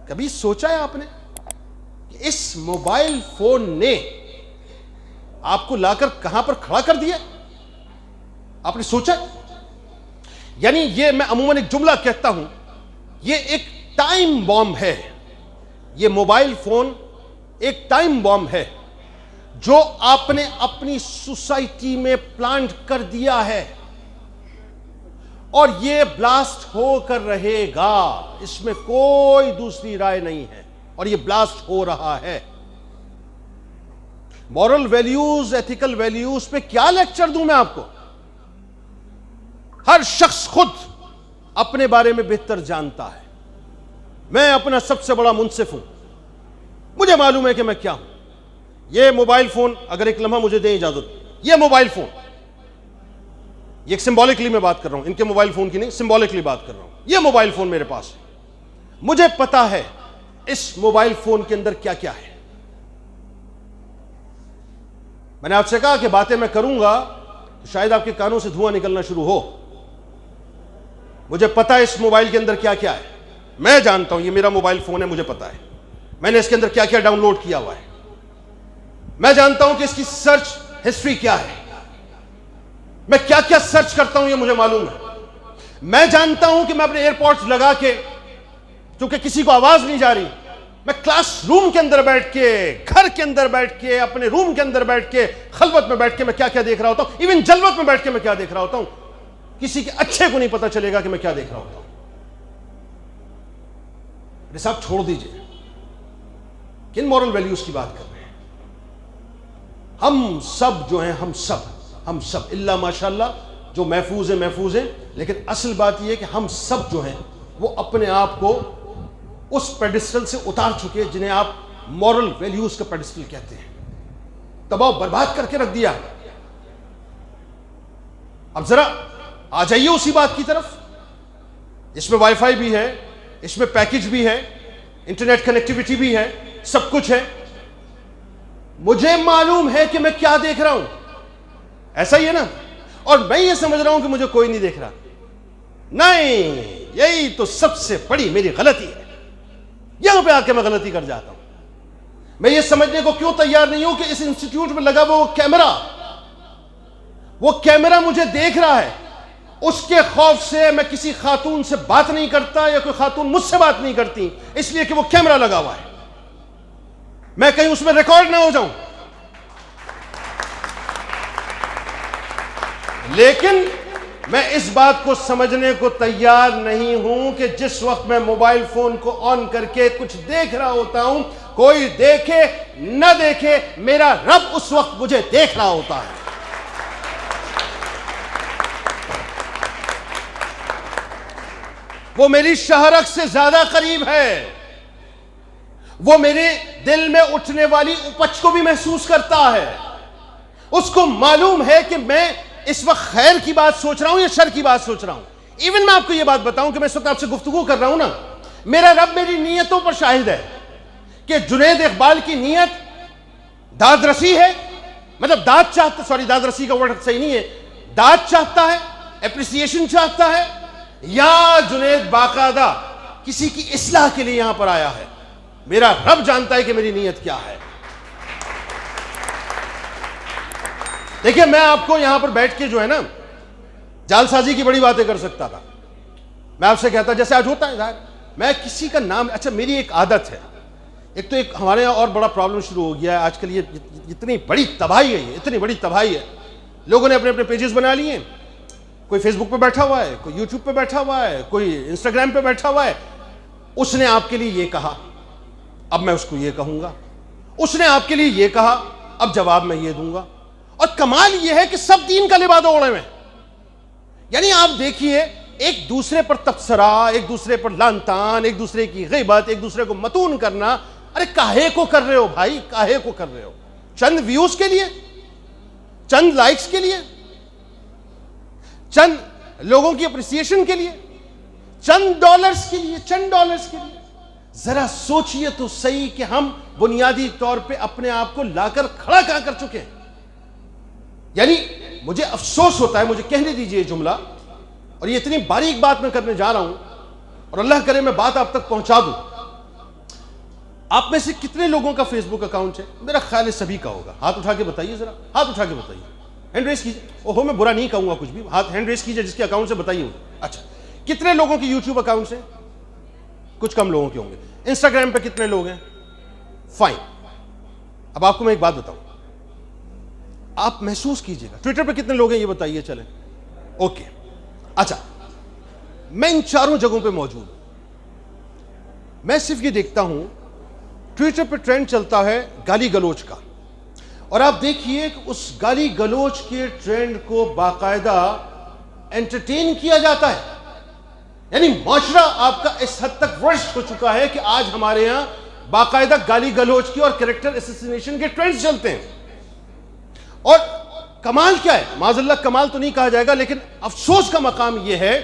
کبھی سوچا ہے آپ نے کہ اس موبائل فون نے آپ کو لا کر کہاں پر کھڑا کر دیا؟ آپ نے سوچا؟ یعنی یہ میں عموماً ایک جملہ کہتا ہوں، یہ ایک ٹائم بام ہے. یہ موبائل فون ایک ٹائم بام ہے جو آپ نے اپنی سوسائٹی میں پلانٹ کر دیا ہے، اور یہ بلاسٹ ہو کر رہے گا. اس میں کوئی دوسری رائے نہیں ہے، اور یہ بلاسٹ ہو رہا ہے. مورل ویلیوز، ایتھیکل ویلیوز پہ کیا لیکچر دوں میں آپ کو؟ ہر شخص خود اپنے بارے میں بہتر جانتا ہے. میں اپنا سب سے بڑا منصف ہوں، مجھے معلوم ہے کہ میں کیا ہوں. یہ موبائل فون، اگر ایک لمحہ مجھے دیں اجازت، یہ موبائل فون، یہ ایک سمبولکلی میں بات کر رہا ہوں، ان کے موبائل فون کی نہیں، سمبولکلی بات کر رہا ہوں. یہ موبائل فون میرے پاس ہے، مجھے پتا ہے اس موبائل فون کے اندر کیا کیا ہے. میں نے آپ سے کہا کہ باتیں میں کروں گا تو شاید آپ کے کانوں سے دھواں نکلنا شروع ہو. مجھے پتا ہے اس موبائل کے اندر کیا کیا ہے. میں جانتا ہوں، یہ میرا موبائل فون ہے، مجھے پتا ہے میں نے اس کے اندر کیا کیا ڈاؤن لوڈ کیا ہوا ہے. میں جانتا ہوں کہ اس کی سرچ ہسٹری کیا ہے، میں کیا کیا سرچ کرتا ہوں یہ مجھے معلوم ہے. میں جانتا ہوں کہ میں اپنے ایئرپوڈز لگا کے، چونکہ کسی کو آواز نہیں جا رہی، میں کلاس روم کے اندر بیٹھ کے، گھر کے اندر بیٹھ کے، اپنے روم کے اندر بیٹھ کے، خلوت میں بیٹھ کے میں کیا کیا دیکھ رہا ہوتا ہوں. ایون جلوت میں بیٹھ کے میں کیا دیکھ رہا ہوتا ہوں، کسی کے اچھے کو نہیں پتا چلے گا کہ میں کیا دیکھ رہا ہوتا ہوں. صاحب چھوڑ دیجئے، کن مورل ویلیوز کی بات کر رہے ہیں؟ ہم سب جو ہیں، ہم سب اللہ ماشاءاللہ جو محفوظ ہیں، لیکن اصل بات یہ ہے کہ ہم سب جو ہیں وہ اپنے آپ کو اس پیڈسٹل سے اتار چکے جنہیں آپ مورل ویلیوز کا پیڈسٹل کہتے ہیں. تباہ برباد کر کے رکھ دیا. اب ذرا آ جائیے اسی بات کی طرف. اس میں وائی فائی بھی ہے، اس میں پیکج بھی ہے، انٹرنیٹ کنیکٹیویٹی بھی ہے، سب کچھ ہے. مجھے معلوم ہے کہ میں کیا دیکھ رہا ہوں، ایسا ہی ہے نا؟ اور میں یہ سمجھ رہا ہوں کہ مجھے کوئی نہیں دیکھ رہا. نہیں، یہی تو سب سے بڑی میری غلطی ہے. یہاں پہ آ کے میں غلطی کر جاتا ہوں. میں یہ سمجھنے کو کیوں تیار نہیں ہوں کہ اس انسٹیٹیوٹ میں لگا وہ کیمرہ مجھے دیکھ رہا ہے. اس کے خوف سے میں کسی خاتون سے بات نہیں کرتا، یا کوئی خاتون مجھ سے بات نہیں کرتی، اس لیے کہ وہ کیمرہ لگا ہوا ہے. میں کہیں اس میں ریکارڈ نہ ہو جاؤں. لیکن میں اس بات کو سمجھنے کو تیار نہیں ہوں کہ جس وقت میں موبائل فون کو آن کر کے کچھ دیکھ رہا ہوتا ہوں، کوئی دیکھے نہ دیکھے، میرا رب اس وقت مجھے دیکھ رہا ہوتا ہے. وہ میری شہرک سے زیادہ قریب ہے. وہ میرے دل میں اٹھنے والی اپچ کو بھی محسوس کرتا ہے. اس کو معلوم ہے کہ میں اس وقت خیر کی بات سوچ رہا ہوں یا شر کی بات سوچ رہا ہوں. ایون میں آپ کو یہ بات بتاؤں کہ میں اس وقت آپ سے گفتگو کر رہا ہوں نا، میرا رب میری نیتوں پر شاہد ہے کہ جنید اقبال کی نیت داد رسی ہے، مطلب داد چاہتا، داد رسی کا ورڈ صحیح نہیں ہے، داد چاہتا ہے، اپریسیشن چاہتا ہے، یا جنید باقاعدہ کسی کی اصلاح کے لیے یہاں پر آیا ہے. میرا رب جانتا ہے کہ میری نیت کیا ہے. دیکھیں، میں آپ کو یہاں پر بیٹھ کے جو ہے نا جال سازی کی بڑی باتیں کر سکتا تھا. میں آپ سے کہتا، جیسے آج ہوتا ہے ظاہر، میں کسی کا نام، اچھا میری ایک عادت ہے، ایک تو ایک ہمارے یہاں اور بڑا پرابلم شروع ہو گیا ہے آج کل. یہ اتنی بڑی تباہی ہے، اتنی بڑی تباہی ہے. لوگوں نے اپنے اپنے پیجز بنا لیے. کوئی فیس بک پہ بیٹھا ہوا ہے، کوئی یوٹیوب پہ بیٹھا ہوا ہے، کوئی انسٹاگرام پہ بیٹھا ہوا ہے. اس نے آپ کے لیے یہ کہا، اب میں اس کو یہ کہوں گا. اس نے آپ کے لیے یہ کہا، اب جواب میں یہ دوں گا. اور کمال یہ ہے کہ سب دین کا لبادہ اوڑے میں. یعنی آپ دیکھیے، ایک دوسرے پر تبصرہ، ایک دوسرے پر لعن طعن، ایک دوسرے کی غیبت، ایک دوسرے کو متون کرنا. ارے کاہے کو کر رہے ہو بھائی؟ کاہے کو کر رہے ہو؟ چند ویوز کے لیے؟ چند لائکس کے لیے؟ چند لوگوں کی اپریسیشن کے لیے؟ چند ڈالرز کے لیے؟ چند ڈالرز کے لیے؟ ذرا سوچئے تو صحیح کہ ہم بنیادی طور پہ اپنے آپ کو لا کر کھڑا کہاں کر چکے ہیں. یعنی مجھے افسوس ہوتا ہے، مجھے کہنے دیجئے یہ جملہ، اور یہ اتنی باریک بات میں کرنے جا رہا ہوں، اور اللہ کرے میں بات آپ تک پہنچا دوں. آپ میں سے کتنے لوگوں کا فیس بک اکاؤنٹ ہے؟ میرا خیال ہے سبھی کا ہوگا. ہاتھ اٹھا کے بتائیے ذرا, ہاتھ اٹھا کے بتائیے, ہینڈ ریز کیجیے. اوہو میں برا نہیں کہوں گا کچھ بھی, ہاتھ ہینڈ ریز کیجیے جس کے اکاؤنٹ سے بتائیے. اچھا, کتنے لوگوں کی یوٹیوب اکاؤنٹس ہیں؟ کچھ کم لوگوں کے ہوں گے. انسٹاگرام پہ کتنے لوگ ہیں؟ فائن. اب آپ کو میں ایک بات بتاؤں, آپ محسوس کیجیے گا. ٹویٹر پہ کتنے لوگ ہیں یہ بتائیے. چلیں اوکے. اچھا, میں ان چاروں جگہوں پہ موجود ہوں. میں صرف یہ دیکھتا ہوں ٹویٹر پہ ٹرینڈ چلتا ہے گالی گلوچ کا, اور آپ دیکھیے کہ اس گالی گلوچ کے ٹرینڈ کو باقاعدہ انٹرٹین کیا جاتا ہے. یعنی معاشرہ آپ کا اس حد تک ورسٹ ہو چکا ہے کہ آج ہمارے ہاں باقاعدہ گالی گلوچ کی اور کریکٹر اسیسینیشن کے ٹرینڈز چلتے ہیں. اور کمال کیا ہے, معاذ اللہ کمال تو نہیں کہا جائے گا, لیکن افسوس کا مقام یہ ہے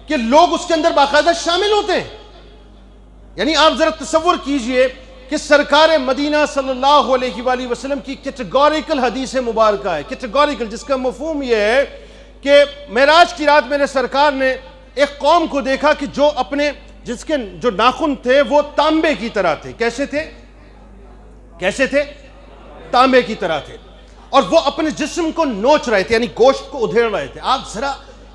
کہ لوگ اس کے اندر باقاعدہ شامل ہوتے ہیں. یعنی آپ ذرا تصور کیجئے کہ سرکار مدینہ صلی اللہ علیہ وآلہ وسلم کی کیٹیگوریکل حدیث مبارکہ ہے, کیٹیگوریکل, جس کا مفہوم یہ ہے کہ معراج کی رات میرے سرکار نے ایک قوم کو دیکھا کہ جو اپنے جس کے جو ناخن تھے وہ تانبے کی طرح تھے. کیسے تھے؟ کیسے تھے؟ تانبے کی طرح تھے, اور وہ اپنے جسم کو نوچ رہے تھے, یعنی گوشت کو ادھیڑ رہے تھے. آپ ذرا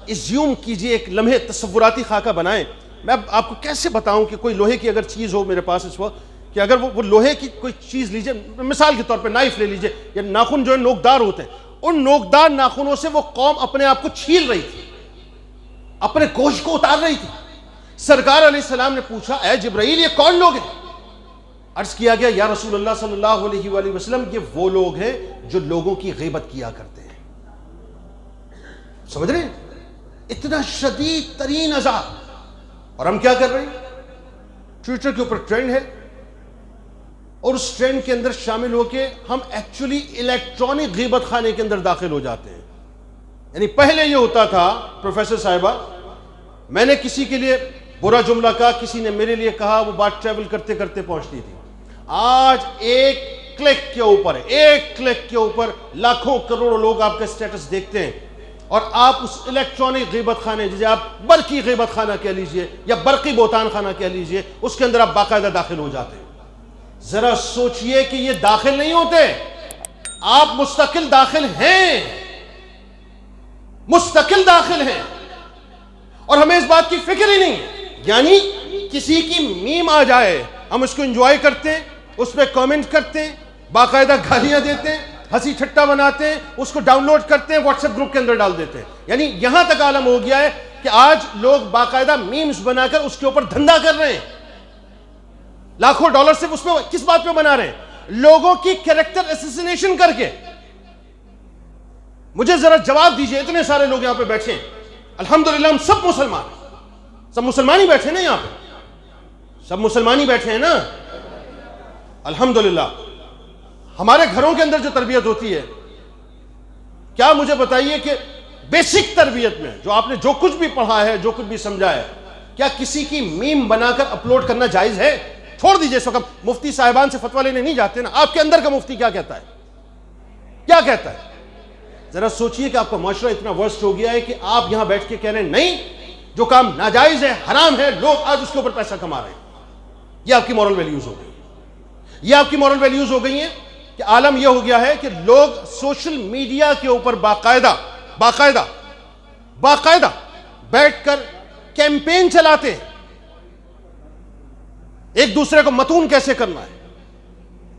ازیوم کیجئے, ایک لمحے تصوراتی خاکہ بنائیں. میں آپ کو کیسے بتاؤں کہ کوئی لوہے کی اگر چیز ہو میرے پاس اس وقت, کہ اگر وہ لوہے کی کوئی چیز لیجئے, مثال کے طور پہ نائف لے لیجئے, یا ناخن جو ہے نوکدار ہوتے ہیں, ان نوکدار ناخنوں سے وہ قوم اپنے آپ کو چھیل رہی تھی, اپنے گوشت کو اتار رہی تھی. سرکار علیہ السلام نے پوچھا, اے جبرائیل یہ کون لوگ ہیں؟ عرض کیا گیا, یا رسول اللہ صلی اللہ علیہ وآلہ وسلم یہ وہ لوگ ہیں جو لوگوں کی غیبت کیا کرتے ہیں. سمجھ رہے ہیں؟ اتنا شدید ترین عذاب. اور ہم کیا کر رہے ہیں؟ ٹویٹر کے اوپر ٹرینڈ ہے, اور اس ٹرینڈ کے اندر شامل ہو کے ہم ایکچولی الیکٹرانک غیبت خانے کے اندر داخل ہو جاتے ہیں. یعنی پہلے یہ ہوتا تھا پروفیسر صاحبہ, میں نے کسی کے لیے برا جملہ کہا, کسی نے میرے لیے کہا, وہ بات ٹریول کرتے کرتے پہنچتی تھی. آج ایک کلک کے اوپر, ایک کلک کے اوپر لاکھوں کروڑوں لوگ آپ کا سٹیٹس دیکھتے ہیں, اور آپ اس الیکٹرانک غیبت خانے, جسے آپ برقی غیبت خانہ کہہ لیجئے یا برقی بہتان خانہ کہہ لیجئے, اس کے اندر آپ باقاعدہ داخل ہو جاتے ہیں. ذرا سوچئے کہ یہ داخل نہیں ہوتے, آپ مستقل داخل ہیں, مستقل داخل ہیں, اور ہمیں اس بات کی فکر ہی نہیں ہے. یعنی کسی کی میم آ جائے, ہم اس کو انجوائے کرتے ہیں, اس پہ کامنٹ کرتے ہیں, باقاعدہ گالیاں دیتے ہیں, ہنسی ٹھٹا بناتے ہیں, اس کو ڈاؤن لوڈ کرتے ہیں, واٹس ایپ گروپ کے اندر ڈال دیتے ہیں. یعنی یہاں تک عالم ہو گیا ہے کہ آج لوگ باقاعدہ میمز بنا کر اس کے اوپر دھندا کر رہے ہیں. لاکھوں ڈالر صرف اس پہ, کس بات پہ بنا رہے ہیں؟ لوگوں کی کریکٹر اسیسینیشن کر کے. مجھے ذرا جواب دیجئے, اتنے سارے لوگ یہاں پہ بیٹھے ہیں, الحمدللہ ہم سب مسلمان ہیں, سب مسلمان ہی بیٹھے ہیں نا یہاں پہ, سب مسلمان ہی بیٹھے ہیں نا الحمدللہ. ہمارے گھروں کے اندر جو تربیت ہوتی ہے, کیا مجھے بتائیے کہ بیسک تربیت میں جو آپ نے جو کچھ بھی پڑھا ہے, جو کچھ بھی سمجھا ہے, کیا کسی کی میم بنا کر اپلوڈ کرنا جائز ہے؟ چھوڑ دیجئے, اس وقت مفتی صاحبان سے فتویٰ لینے نہیں جاتے نا, آپ کے اندر کا مفتی کیا کہتا ہے, کیا کہتا ہے؟ ذرا سوچئے کہ آپ کا معاشرہ اتنا ورسٹ ہو گیا ہے کہ آپ یہاں بیٹھ کے کہہ رہے ہیں نہیں جو کام ناجائز ہے, حرام ہے, لوگ آج اس کے اوپر پیسہ کما رہے ہیں. یہ آپ کی مورل ویلیوز ہو گئی, یہ آپ کی مورل ویلیوز ہو گئی ہیں کہ عالم یہ ہو گیا ہے کہ لوگ سوشل میڈیا کے اوپر باقاعدہ بیٹھ کر کیمپین چلاتے ہیں, ایک دوسرے کو متون کیسے کرنا ہے,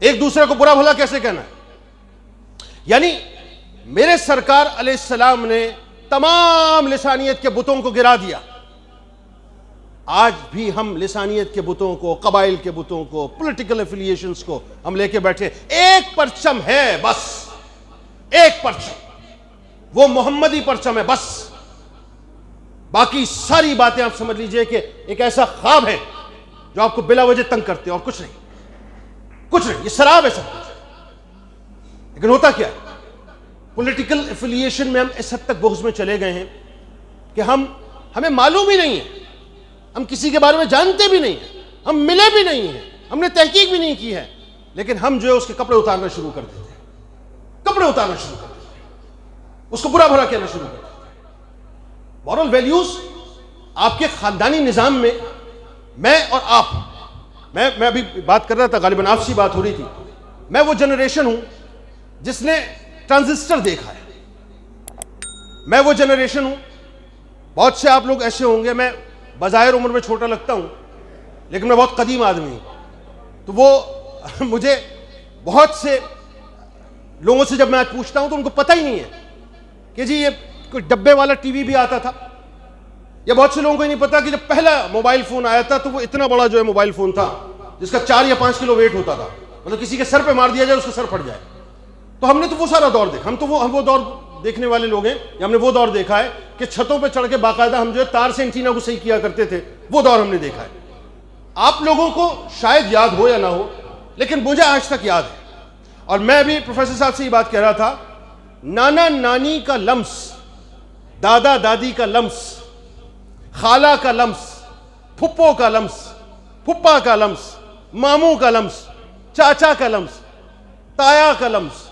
ایک دوسرے کو برا بھلا کیسے کہنا ہے. یعنی میرے سرکار علیہ السلام نے تمام لسانیت کے بتوں کو گرا دیا. آج بھی ہم لسانیت کے بتوں کو, قبائل کے بتوں کو, پولیٹیکل ایفیلیشنز کو ہم لے کے بیٹھے. ایک پرچم ہے بس, ایک پرچم, وہ محمدی پرچم ہے بس. باقی ساری باتیں آپ سمجھ لیجئے کہ ایک ایسا خواب ہے جو آپ کو بلا وجہ تنگ کرتے ہیں, اور کچھ نہیں, کچھ نہیں, یہ سراب ہے سب کچھ. لیکن ہوتا کیا ہے, پولیٹیکل ایفیلیشن میں ہم اس حد تک بغض میں چلے گئے ہیں کہ ہمیں معلوم ہی نہیں ہے, ہم کسی کے بارے میں جانتے بھی نہیں ہیں, ہم ملے بھی نہیں ہیں, ہم نے تحقیق بھی نہیں کی ہے, لیکن ہم جو ہے اس کے کپڑے اتارنا شروع کر دیتے ہیں, کپڑے اتارنا شروع کر دیتے ہیں, اس کو برا بھلا کہنا شروع کر دیتے ہیں. مورل ویلیوز آپ کے خاندانی نظام میں, میں اور آپ میں ابھی بات کر رہا تھا، غالباً آپ سے بات ہو رہی تھی. میں وہ جنریشن ہوں جس نے ٹرانزسٹر دیکھا ہے. میں وہ جنریشن ہوں، بہت سے آپ لوگ ایسے ہوں گے، میں بظاہر عمر میں چھوٹا لگتا ہوں لیکن میں بہت قدیم آدمی ہوں. تو وہ مجھے بہت سے لوگوں سے جب میں آج پوچھتا ہوں تو ان کو پتہ ہی نہیں ہے کہ جی یہ کوئی ڈبے والا ٹی وی بھی آتا تھا. یا بہت سے لوگوں کو ہی نہیں پتا کہ جب پہلا موبائل فون آیا تھا تو وہ اتنا بڑا جو ہے موبائل فون تھا جس کا 4 یا 5 کلو ویٹ ہوتا تھا، مطلب کسی کے سر پہ مار دیا جائے اس کا سر پھٹ جائے. تو ہم نے تو وہ سارا دور دیکھا. ہم وہ دور دیکھنے والے لوگ ہیں، یا ہم نے وہ دور دیکھا ہے کہ چھتوں پہ چڑھ کے باقاعدہ ہم جو ہے تار سے اینٹینا کو صحیح کیا کرتے تھے. وہ دور ہم نے دیکھا ہے. آپ لوگوں کو شاید یاد ہو یا نہ ہو لیکن مجھے آج تک یاد ہے. اور میں بھی پروفیسر صاحب سے یہ بات کہہ رہا تھا، نانا نانی کا لمس، دادا دادی کا لمس، خالہ کا لمس، پھپھو کا لمس، پھپھا کا لمس، ماموں کا لمس، چاچا کا لمس، تایا کا لمس.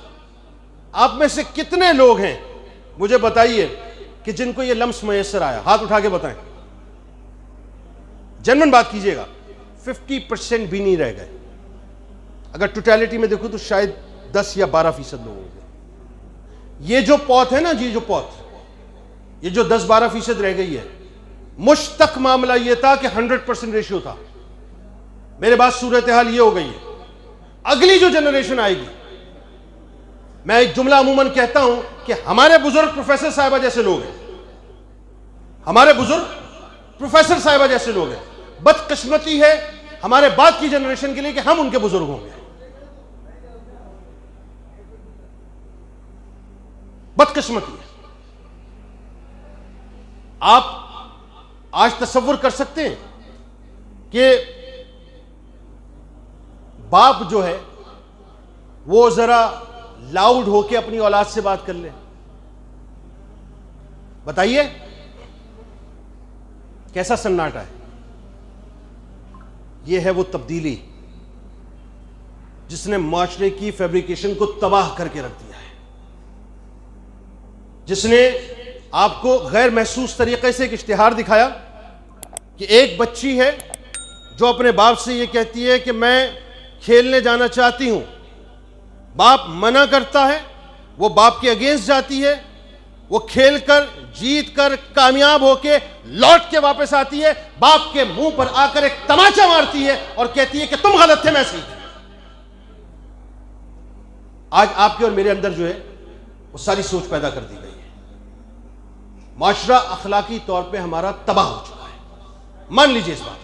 آپ میں سے کتنے لوگ ہیں مجھے بتائیے کہ جن کو یہ لمس میسر آیا؟ ہاتھ اٹھا کے بتائیں. جنرل بات کیجئے گا. 50% بھی نہیں رہ گئے. اگر ٹوٹیلٹی میں دیکھو تو شاید 10 یا 12% لوگ ہوں گے. یہ جو پوت ہے نا جی، یہ جو 10-12% رہ گئی ہے، مجھ تک معاملہ یہ تھا کہ 100% ریشیو تھا. میرے بعد صورتحال یہ ہو گئی ہے. اگلی جو جنریشن آئے گی، میں ایک جملہ عموماً کہتا ہوں کہ ہمارے بزرگ پروفیسر صاحبہ جیسے لوگ ہیں. ہمارے بزرگ پروفیسر صاحبہ جیسے لوگ ہیں. بدقسمتی ہے ہمارے بعد کی جنریشن کے لیے کہ ہم ان کے بزرگ ہوں گے. بدقسمتی ہے. آپ آج تصور کر سکتے ہیں کہ باپ جو ہے وہ ذرا لاؤڈ ہو کے اپنی اولاد سے بات کر لے؟ بتائیے کیسا سناٹا ہے. یہ ہے وہ تبدیلی جس نے معاشرے کی فیبریکیشن کو تباہ کر کے رکھ دیا ہے، جس نے آپ کو غیر محسوس طریقے سے ایک اشتہار دکھایا کہ ایک بچی ہے جو اپنے باپ سے یہ کہتی ہے کہ میں کھیلنے جانا چاہتی ہوں. باپ منع کرتا ہے، وہ باپ کے اگینسٹ جاتی ہے، وہ کھیل کر جیت کر کامیاب ہو کے لوٹ کے واپس آتی ہے، باپ کے منہ پر آ کر ایک تماچا مارتی ہے اور کہتی ہے کہ تم غلط تھے، میں صحیح تھا. آج آپ کے اور میرے اندر جو ہے وہ ساری سوچ پیدا کر دی گئی ہے. معاشرہ اخلاقی طور پہ ہمارا تباہ ہو چکا ہے. مان لیجیے اس بات.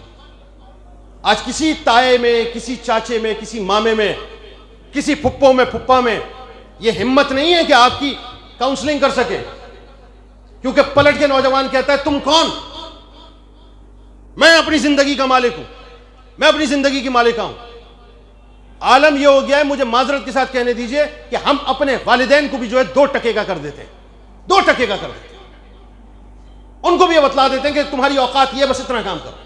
آج کسی تائے میں، کسی چاچے میں، کسی مامے میں، کسی پھپھو میں، پھپھا میں یہ ہمت نہیں ہے کہ آپ کی کاؤنسلنگ کر سکے، کیونکہ پلٹ کے نوجوان کہتا ہے تم کون؟ میں اپنی زندگی کا مالک ہوں، میں اپنی زندگی کی مالکہ ہوں. عالم یہ ہو گیا ہے، مجھے معذرت کے ساتھ کہنے دیجئے کہ ہم اپنے والدین کو بھی جو ہے 2 ٹکے کا کر دیتے ہیں. 2 ٹکے کا کر دیتے ہیں. ان کو بھی یہ بتلا دیتے ہیں کہ تمہاری اوقات یہ، بس اتنا کام کرو.